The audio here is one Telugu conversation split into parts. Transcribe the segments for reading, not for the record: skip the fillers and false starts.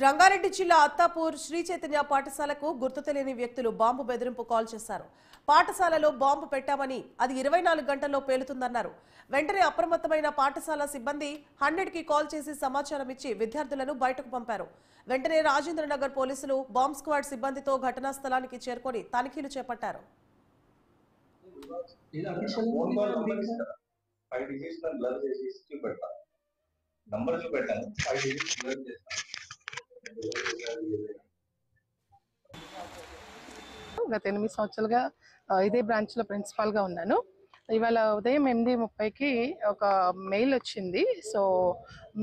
రంగారెడ్డి జిల్లా అత్తాపూర్ శ్రీ చైతన్య పాఠశాలకు గుర్తు తెలియని వ్యక్తులు బాంబు బెదిరింపు కాల్ చేశారు. పాఠశాలలో బాంబు పెట్టామని అది 24 గంటల్లో పేలుతుందన్నారు. వెంటనే అప్రమత్తమైన పాఠశాల సిబ్బంది 100కి కాల్ చేసి సమాచారం ఇచ్చి విద్యార్థులను బయటకు పంపారు. వెంటనే రాజేంద్రనగర్ పోలీసులు బాంబ్ స్క్వాడ్ సిబ్బందితో ఘటనా స్థలానికి చేరుకొని తనిఖీలు చేపట్టారు. గత 8 సంవత్సరాలుగా ఇదే బ్రాంచ్ లో ప్రిన్సిపాల్ గా ఉన్నాను. ఇవాళ ఉదయం 8:30కి ఒక మెయిల్ వచ్చింది. సో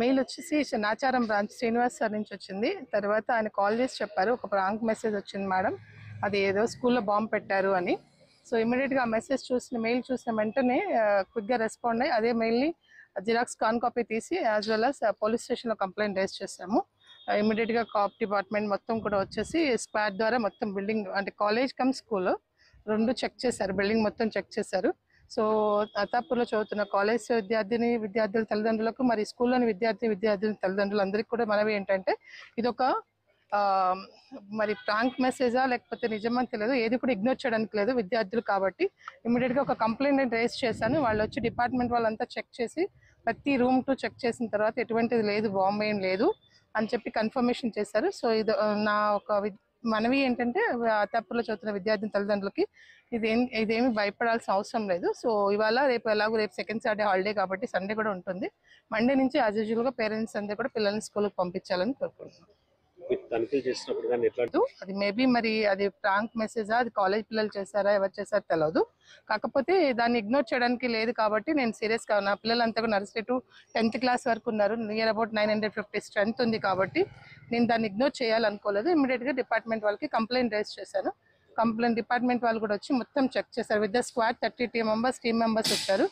మెయిల్ వచ్చేసి నాచారం బ్రాంచ్ శ్రీనివాస్ సార్ నుంచి వచ్చింది. తర్వాత ఆయన కాల్ చేసి చెప్పారు, ఒక ప్రాంక్ మెసేజ్ వచ్చింది మేడం, అది ఏదో స్కూల్లో బాంబు పెట్టారు అని. సో ఇమీడియట్గా ఆ మెసేజ్ మెయిల్ చూసిన వెంటనే క్విక్గా రెస్పాండ్ అయ్యి అదే మెయిల్ని జిరాక్స్ కాపీ తీసి యాజ్ వెల్ as పోలీస్ స్టేషన్లో కంప్లైంట్ రేస్ చేసాము. ఇమీడియట్గా కాప్ డిపార్ట్మెంట్ మొత్తం కూడా వచ్చేసి స్క్వాడ్ ద్వారా మొత్తం బిల్డింగ్ అంటే కాలేజ్ కమ్ స్కూల్ రెండు చెక్ చేశారు, బిల్డింగ్ మొత్తం చెక్ చేశారు. సో అత్తాపూర్లో చదువుతున్న కాలేజ్ విద్యార్థుల తల్లిదండ్రులకు మరి స్కూల్లోని విద్యార్థుల తల్లిదండ్రులందరికీ కూడా మనవి ఏంటంటే ఇదొక మరి ప్రాంక్ మెసేజా లేకపోతే నిజమని తెలియదు, ఏది కూడా ఇగ్నోర్ చేయడానికి లేదు విద్యార్థులు కాబట్టి. ఇమీడియట్గా ఒక కంప్లైంట్ రేస్ చేశాను. వాళ్ళు వచ్చి డిపార్ట్మెంట్ వాళ్ళంతా చెక్ చేసి ప్రతి రూమ్ టు చెక్ చేసిన తర్వాత ఎటువంటిది లేదు, బాంబు ఏం లేదు అని చెప్పి కన్ఫర్మేషన్ చేశారు. సో ఇది నా ఒక మనవి ఏంటంటే అత్తాపూర్లో చదువుతున్న విద్యార్థి తల్లిదండ్రులకి ఇదేమి భయపడాల్సిన అవసరం లేదు. సో ఇవాళ రేపు ఎలాగో రేపు సెకండ్ సాటర్డే హాలిడే కాబట్టి సండే కూడా ఉంటుంది. మండే నుంచి యాజ్ యూజువల్గా పేరెంట్స్ అందరూ కూడా పిల్లల్ని స్కూల్కి పంపించాలని కోరుకుంటున్నాను. అది మేబీ మరి అది ప్రాంక్ మెసేజా, అది కాలేజ్ పిల్లలు చేశారా, ఎవరు చేశారో తెలియదు. కాకపోతే దాన్ని ఇగ్నోర్ చేయడానికి లేదు కాబట్టి నేను సీరియస్గా నా పిల్లలంతా కూడా నర్సరీ టు 10th క్లాస్ వరకు ఉన్నారు. నియర్ అబౌట్ 950 స్ట్రెంత్ ఉంది కాబట్టి నేను దాన్ని ఇగ్నోర్ చేయాలనుకోలేదు. ఇమీడియట్గా డిపార్ట్మెంట్ వాళ్ళకి కంప్లైంట్ రేస్ చేశాను. కంప్లైంట్ డిపార్ట్మెంట్ వాళ్ళు కూడా వచ్చి మొత్తం చెక్ చేశారు. With the squad 30 team members వచ్చారు.